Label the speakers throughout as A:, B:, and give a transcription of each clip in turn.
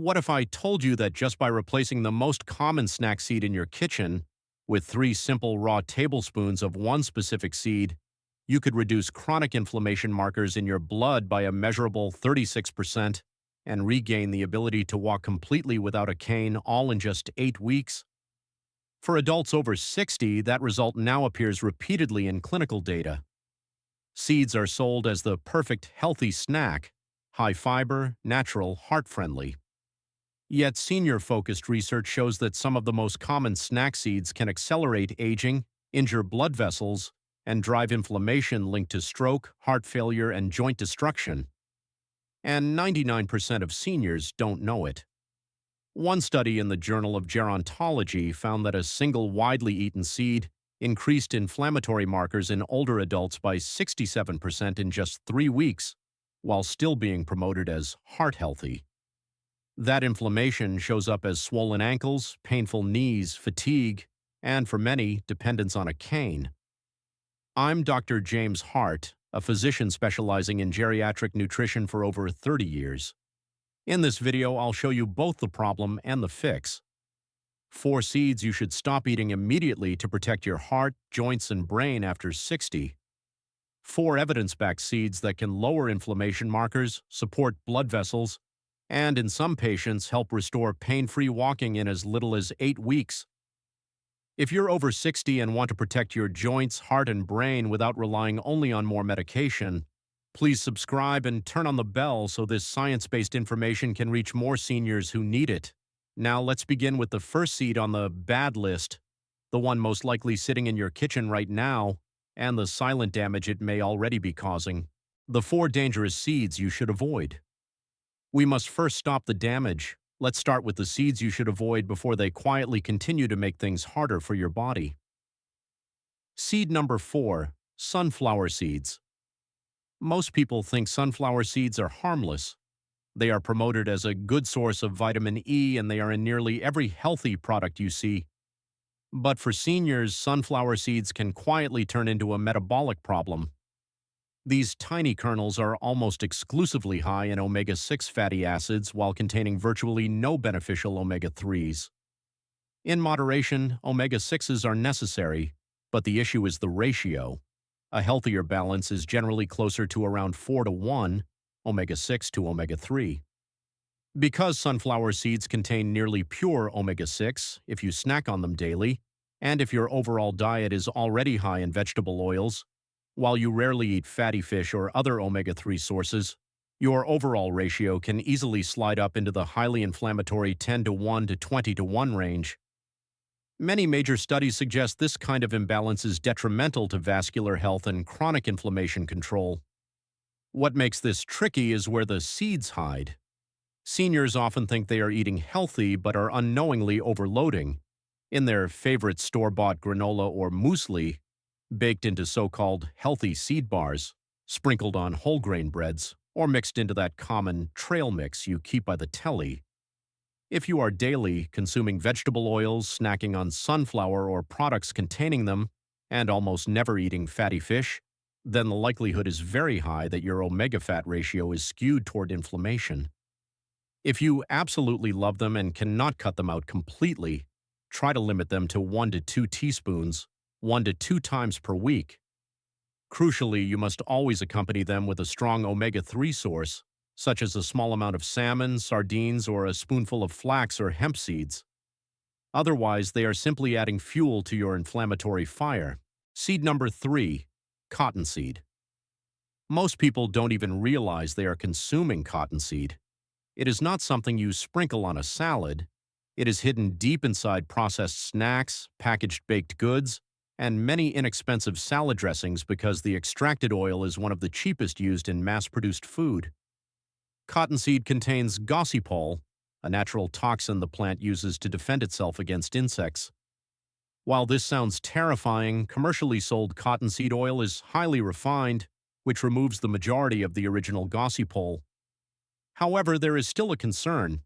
A: What if I told you that just by replacing the most common snack seed in your kitchen with 3 simple raw tablespoons of one specific seed, you could reduce chronic inflammation markers in your blood by a measurable 36% and regain the ability to walk completely without a cane, all in just 8 weeks? For adults over 60, that result now appears repeatedly in clinical data. Seeds are sold as the perfect healthy snack, high fiber, natural, heart-friendly. Yet senior-focused research shows that some of the most common snack seeds can accelerate aging, injure blood vessels, and drive inflammation linked to stroke, heart failure, and joint destruction. And 99% of seniors don't know it. One study in the Journal of Gerontology found that a single widely eaten seed increased inflammatory markers in older adults by 67% in just 3 weeks, while still being promoted as heart healthy. That inflammation shows up as swollen ankles, painful knees, fatigue, and for many, dependence on a cane. I'm Dr. James Hart, a physician specializing in geriatric nutrition for over 30 years. In this video, I'll show you both the problem and the fix. 4 seeds you should stop eating immediately to protect your heart, joints, and brain after 60. 4 evidence-backed seeds that can lower inflammation markers, support blood vessels, and in some patients help restore pain-free walking in as little as 8 weeks. If you're over 60 and want to protect your joints, heart, and brain without relying only on more medication, please subscribe and turn on the bell so this science-based information can reach more seniors who need it. Now let's begin with the first seed on the bad list, the one most likely sitting in your kitchen right now, and the silent damage it may already be causing. The 4 dangerous seeds you should avoid. We must first stop the damage. Let's start with the seeds you should avoid before they quietly continue to make things harder for your body. Seed number 4, sunflower seeds. Most people think sunflower seeds are harmless. They are promoted as a good source of vitamin E, and they are in nearly every healthy product you see. But for seniors, sunflower seeds can quietly turn into a metabolic problem. These tiny kernels are almost exclusively high in omega-6 fatty acids while containing virtually no beneficial omega-3s. In moderation, omega-6s are necessary, but the issue is the ratio. A healthier balance is generally closer to around 4:1, omega-6 to omega-3. Because sunflower seeds contain nearly pure omega-6, if you snack on them daily, and if your overall diet is already high in vegetable oils, while you rarely eat fatty fish or other omega-3 sources, your overall ratio can easily slide up into the highly inflammatory 10:1 to 20:1 range. Many major studies suggest this kind of imbalance is detrimental to vascular health and chronic inflammation control. What makes this tricky is where the seeds hide. Seniors often think they are eating healthy but are unknowingly overloading. In their favorite store-bought granola or muesli, baked into so-called healthy seed bars, sprinkled on whole grain breads, or mixed into that common trail mix you keep by the telly. If you are daily consuming vegetable oils, snacking on sunflower or products containing them, and almost never eating fatty fish, then the likelihood is very high that your omega-fat ratio is skewed toward inflammation. If you absolutely love them and cannot cut them out completely, try to limit them to 1 to 2 teaspoons, 1 to 2 times per week. Crucially, you must always accompany them with a strong omega-3 source, such as a small amount of salmon, sardines, or a spoonful of flax or hemp seeds. Otherwise, they are simply adding fuel to your inflammatory fire. Seed number 3, cottonseed. Most people don't even realize they are consuming cottonseed. It is not something you sprinkle on a salad. It is hidden deep inside processed snacks, packaged baked goods, and many inexpensive salad dressings because the extracted oil is one of the cheapest used in mass-produced food. Cottonseed contains gossypol, a natural toxin the plant uses to defend itself against insects. While this sounds terrifying, commercially sold cottonseed oil is highly refined, which removes the majority of the original gossypol. However, there is still a concern.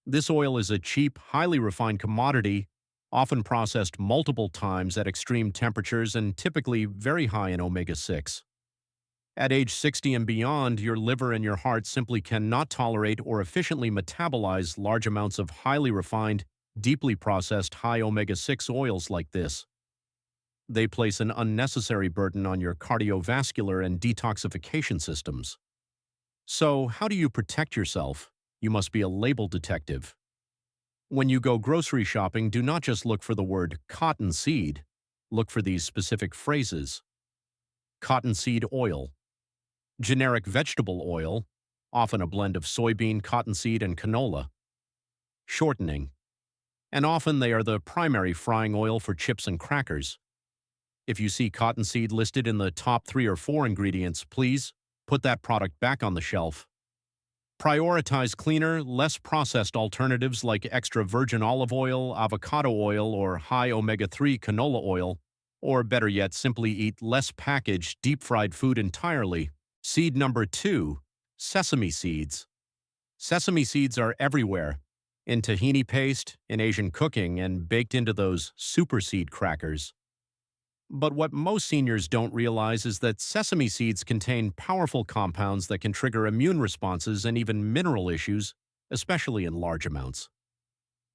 A: This oil is a cheap, highly refined commodity, often processed multiple times at extreme temperatures and typically very high in omega-6. At age 60 and beyond, your liver and your heart simply cannot tolerate or efficiently metabolize large amounts of highly refined, deeply processed high omega-6 oils like this. They place an unnecessary burden on your cardiovascular and detoxification systems. So, how do you protect yourself? You must be a label detective. When you go grocery shopping, do not just look for the word cottonseed. Look for these specific phrases. Cottonseed oil. Generic vegetable oil, often a blend of soybean, cottonseed, and canola. Shortening. And often they are the primary frying oil for chips and crackers. If you see cottonseed listed in the top 3 or 4 ingredients, please put that product back on the shelf. Prioritize cleaner, less processed alternatives like extra virgin olive oil, avocado oil, or high omega-3 canola oil, or better yet, simply eat less packaged, deep-fried food entirely. Seed number 2, sesame seeds. Sesame seeds are everywhere, in tahini paste, in Asian cooking, and baked into those super seed crackers. But what most seniors don't realize is that sesame seeds contain powerful compounds that can trigger immune responses and even mineral issues, especially in large amounts.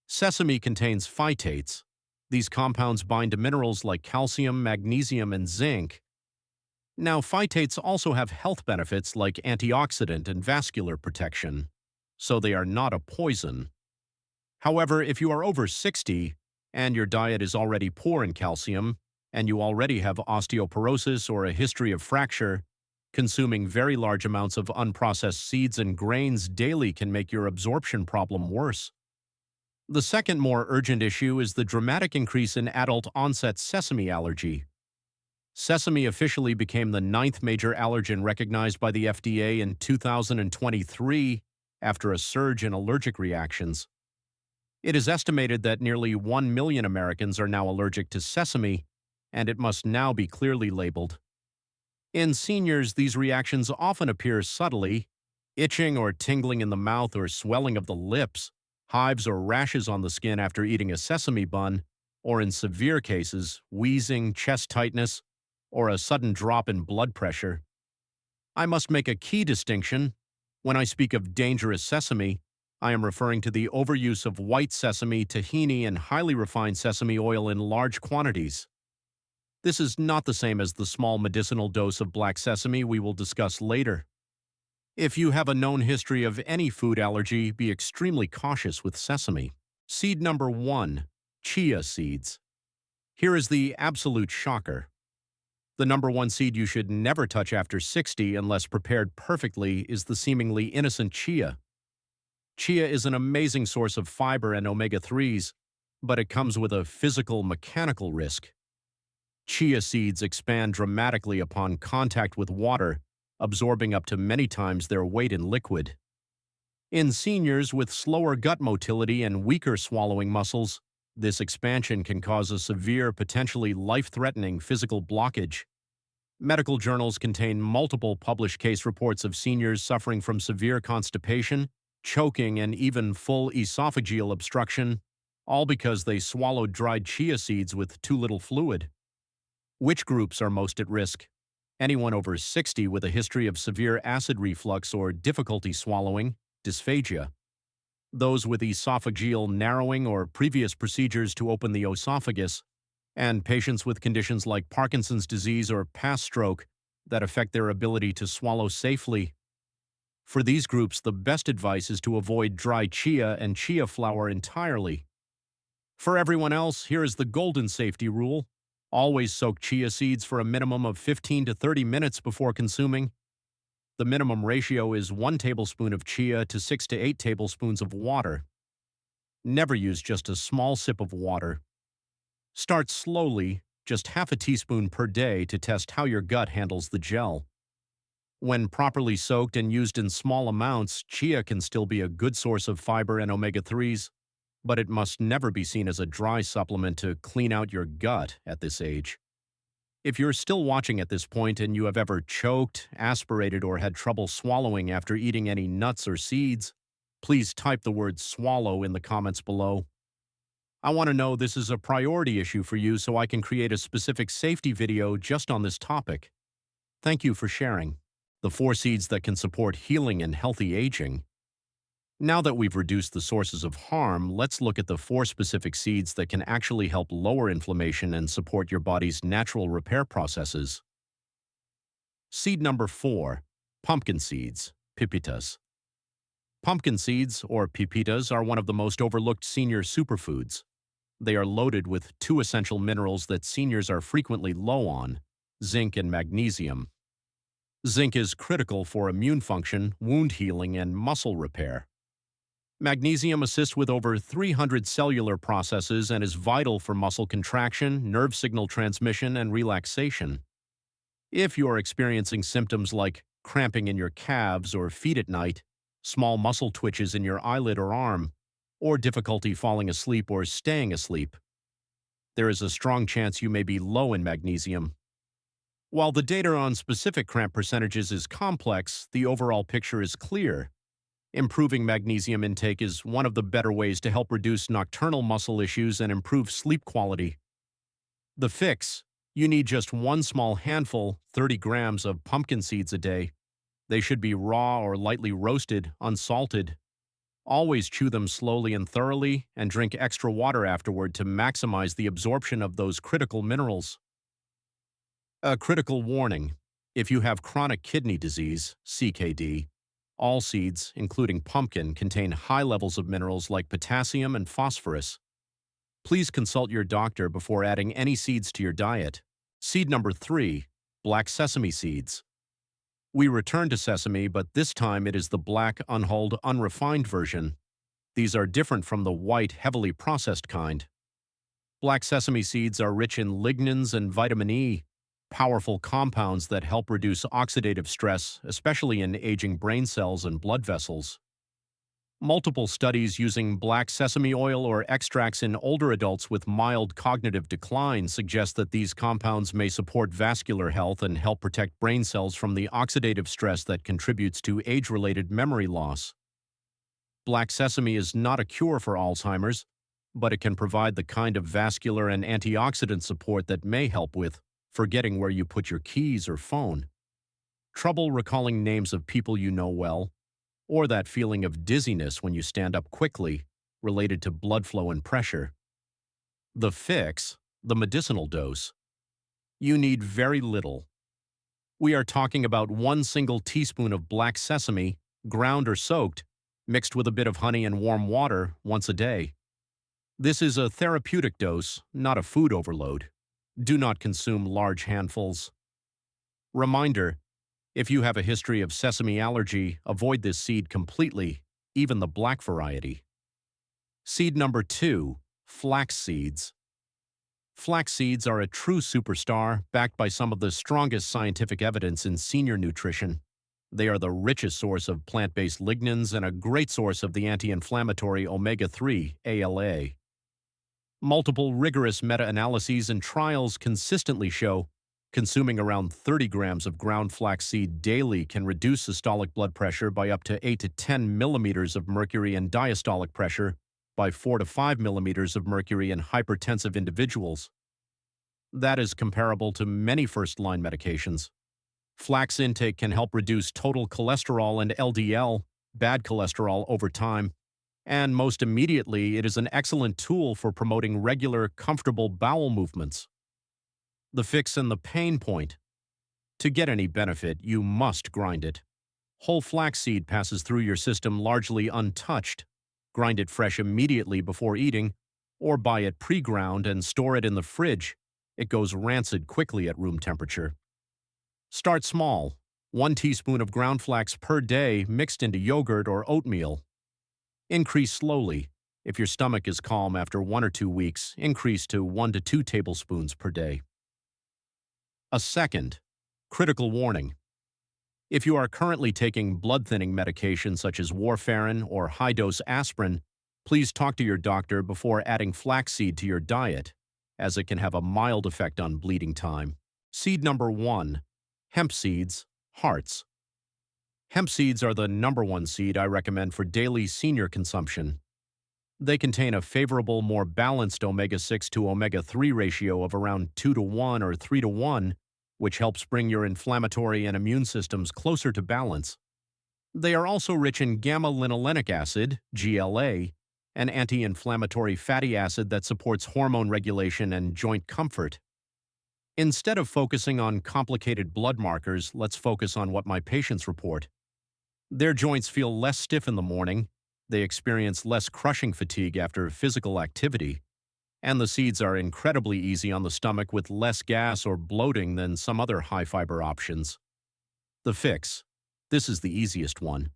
A: Sesame contains phytates. These compounds bind to minerals like calcium, magnesium, and zinc. Now, phytates also have health benefits like antioxidant and vascular protection, so they are not a poison. However, if you are over 60 and your diet is already poor in calcium, and you already have osteoporosis or a history of fracture, consuming very large amounts of unprocessed seeds and grains daily can make your absorption problem worse. The second, more urgent issue is the dramatic increase in adult-onset sesame allergy. Sesame officially became the 9th major allergen recognized by the FDA in 2023 after a surge in allergic reactions. It is estimated that nearly 1 million Americans are now allergic to sesame, and it must now be clearly labeled. In seniors, these reactions often appear subtly: itching or tingling in the mouth or swelling of the lips, hives or rashes on the skin after eating a sesame bun, or in severe cases, wheezing, chest tightness, or a sudden drop in blood pressure. I must make a key distinction. When I speak of dangerous sesame, I am referring to the overuse of white sesame, tahini, and highly refined sesame oil in large quantities. This is not the same as the small medicinal dose of black sesame we will discuss later. If you have a known history of any food allergy, be extremely cautious with sesame. Seed number 1, chia seeds. Here is the absolute shocker. The number 1 seed you should never touch after 60 unless prepared perfectly is the seemingly innocent chia. Chia is an amazing source of fiber and omega-3s, but it comes with a physical, mechanical risk. Chia seeds expand dramatically upon contact with water, absorbing up to many times their weight in liquid. In seniors with slower gut motility and weaker swallowing muscles, this expansion can cause a severe, potentially life-threatening physical blockage. Medical journals contain multiple published case reports of seniors suffering from severe constipation, choking, and even full esophageal obstruction, all because they swallowed dried chia seeds with too little fluid. Which groups are most at risk? Anyone over 60 with a history of severe acid reflux or difficulty swallowing, dysphagia. Those with esophageal narrowing or previous procedures to open the esophagus, and patients with conditions like Parkinson's disease or past stroke that affect their ability to swallow safely. For these groups, the best advice is to avoid dry chia and chia flour entirely. For everyone else, here is the golden safety rule. Always soak chia seeds for a minimum of 15 to 30 minutes before consuming. The minimum ratio is 1 tablespoon of chia to 6 to 8 tablespoons of water. Never use just a small sip of water. Start slowly, just half a teaspoon per day to test how your gut handles the gel. When properly soaked and used in small amounts, chia can still be a good source of fiber and omega-3s, but it must never be seen as a dry supplement to clean out your gut at this age. If you're still watching at this point and you have ever choked, aspirated, or had trouble swallowing after eating any nuts or seeds, please type the word swallow in the comments below. I want to know this is a priority issue for you so I can create a specific safety video just on this topic. Thank you for sharing. the 4 seeds that can support healing and healthy aging. Now that we've reduced the sources of harm, let's look at the 4 specific seeds that can actually help lower inflammation and support your body's natural repair processes. Seed number 4, pumpkin seeds, pepitas. Pumpkin seeds, or pepitas, are one of the most overlooked senior superfoods. They are loaded with 2 essential minerals that seniors are frequently low on: zinc and magnesium. Zinc is critical for immune function, wound healing, and muscle repair. Magnesium assists with over 300 cellular processes and is vital for muscle contraction, nerve signal transmission, and relaxation. If you're experiencing symptoms like cramping in your calves or feet at night, small muscle twitches in your eyelid or arm, or difficulty falling asleep or staying asleep, there is a strong chance you may be low in magnesium. While the data on specific cramp percentages is complex, the overall picture is clear. Improving magnesium intake is one of the better ways to help reduce nocturnal muscle issues and improve sleep quality. The fix: you need just 1 small handful, 30 grams, of pumpkin seeds a day. They should be raw or lightly roasted, unsalted. Always chew them slowly and thoroughly, and drink extra water afterward to maximize the absorption of those critical minerals. A critical warning: if you have chronic kidney disease, CKD, all seeds, including pumpkin, contain high levels of minerals like potassium and phosphorus. Please consult your doctor before adding any seeds to your diet. Seed number 3, black sesame seeds. We return to sesame, but this time it is the black, unhulled, unrefined version. These are different from the white, heavily processed kind. Black sesame seeds are rich in lignans and vitamin E, powerful compounds that help reduce oxidative stress, especially in aging brain cells and blood vessels. Multiple studies using black sesame oil or extracts in older adults with mild cognitive decline suggest that these compounds may support vascular health and help protect brain cells from the oxidative stress that contributes to age-related memory loss. Black sesame is not a cure for Alzheimer's, but it can provide the kind of vascular and antioxidant support that may help with forgetting where you put your keys or phone, trouble recalling names of people you know well, or that feeling of dizziness when you stand up quickly, related to blood flow and pressure. The fix: the medicinal dose. You need very little. We are talking about 1 single teaspoon of black sesame, ground or soaked, mixed with a bit of honey and warm water once a day. This is a therapeutic dose, not a food overload. Do not consume large handfuls. Reminder: if you have a history of sesame allergy, avoid this seed completely, even the black variety. Seed number 2, flax seeds. Flax seeds are a true superstar, backed by some of the strongest scientific evidence in senior nutrition. They are the richest source of plant-based lignans and a great source of the anti-inflammatory omega-3, ALA. Multiple rigorous meta-analyses and trials consistently show consuming around 30 grams of ground flaxseed daily can reduce systolic blood pressure by up to 8 to 10 millimeters of mercury and diastolic pressure by 4 to 5 millimeters of mercury in hypertensive individuals. That is comparable to many first-line medications. Flax intake can help reduce total cholesterol and LDL, bad cholesterol, over time, and most immediately, it is an excellent tool for promoting regular, comfortable bowel movements. The fix and the pain point: to get any benefit, you must grind it. Whole flaxseed passes through your system largely untouched. Grind it fresh immediately before eating, or buy it pre-ground and store it in the fridge. It goes rancid quickly at room temperature. Start small: 1 teaspoon of ground flax per day mixed into yogurt or oatmeal. Increase slowly. If your stomach is calm after 1 or 2 weeks, increase to 1 to 2 tablespoons per day. A second, critical warning: if you are currently taking blood-thinning medication such as warfarin or high-dose aspirin, please talk to your doctor before adding flaxseed to your diet, as it can have a mild effect on bleeding time. Seed number 1, hemp seeds, hearts. Hemp seeds are the number 1 seed I recommend for daily senior consumption. They contain a favorable, more balanced omega-6 to omega-3 ratio of around 2 to 1 or 3 to 1, which helps bring your inflammatory and immune systems closer to balance. They are also rich in gamma-linolenic acid, GLA, an anti-inflammatory fatty acid that supports hormone regulation and joint comfort. Instead of focusing on complicated blood markers, let's focus on what my patients report. Their joints feel less stiff in the morning, they experience less crushing fatigue after physical activity, and the seeds are incredibly easy on the stomach with less gas or bloating than some other high-fiber options. The fix. This is the easiest one.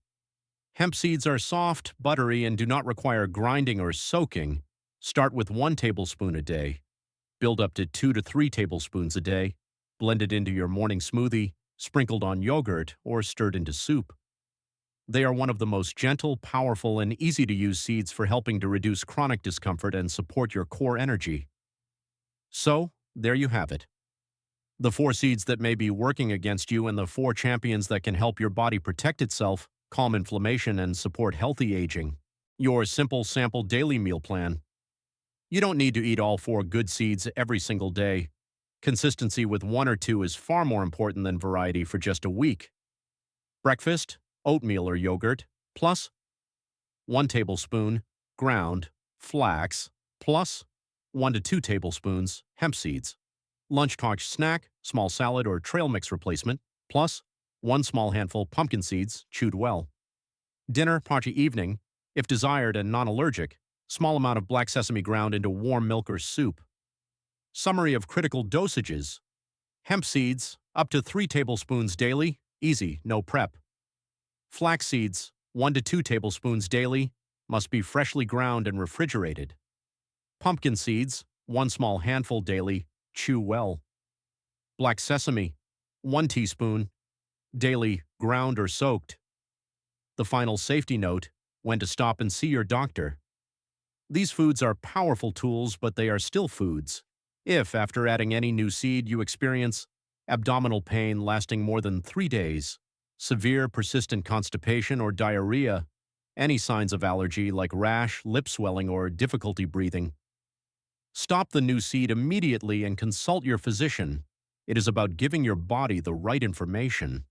A: Hemp seeds are soft, buttery, and do not require grinding or soaking. Start with 1 tablespoon a day. Build up to 2 to 3 tablespoons a day. Blend it into your morning smoothie, sprinkled on yogurt, or stirred into soup. They are one of the most gentle, powerful, and easy-to-use seeds for helping to reduce chronic discomfort and support your core energy. So, there you have it. The 4 seeds that may be working against you and the 4 champions that can help your body protect itself, calm inflammation, and support healthy aging. Your simple sample daily meal plan. You don't need to eat all 4 good seeds every single day. Consistency with 1 or 2 is far more important than variety for just a week. Breakfast, oatmeal or yogurt, plus 1 tablespoon ground flax, plus 1 to 2 tablespoons hemp seeds. Lunchtime snack, small salad or trail mix replacement, plus 1 small handful pumpkin seeds, chewed well. Dinner, party evening, if desired and non-allergic, small amount of black sesame ground into warm milk or soup. Summary of critical dosages. Hemp seeds, up to 3 tablespoons daily, easy, no prep. Flax seeds, 1 to 2 tablespoons daily, must be freshly ground and refrigerated. Pumpkin seeds, 1 small handful daily, chew well. Black sesame, 1 teaspoon, daily, ground or soaked. The final safety note, when to stop and see your doctor. These foods are powerful tools, but they are still foods. If, after adding any new seed, you experience abdominal pain lasting more than 3 days, severe persistent constipation or diarrhea, any signs of allergy like rash, lip swelling, or difficulty breathing, stop the new seed immediately and consult your physician. It is about giving your body the right information.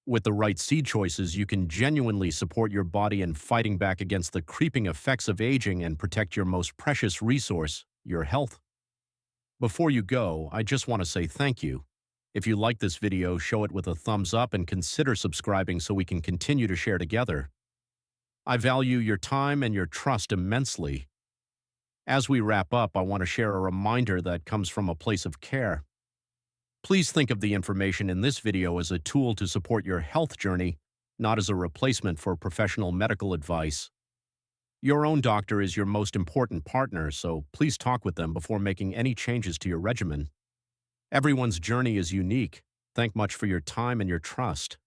A: With the right seed choices, you can genuinely support your body in fighting back against the creeping effects of aging and protect your most precious resource, your health. Before you go, I just want to say thank you. If you like this video, show it with a thumbs up and consider subscribing so we can continue to share together. I value your time and your trust immensely. As we wrap up, I want to share a reminder that comes from a place of care. Please think of the information in this video as a tool to support your health journey, not as a replacement for professional medical advice. Your own doctor is your most important partner, so please talk with them before making any changes to your regimen. Everyone's journey is unique. Thank much for your time and your trust.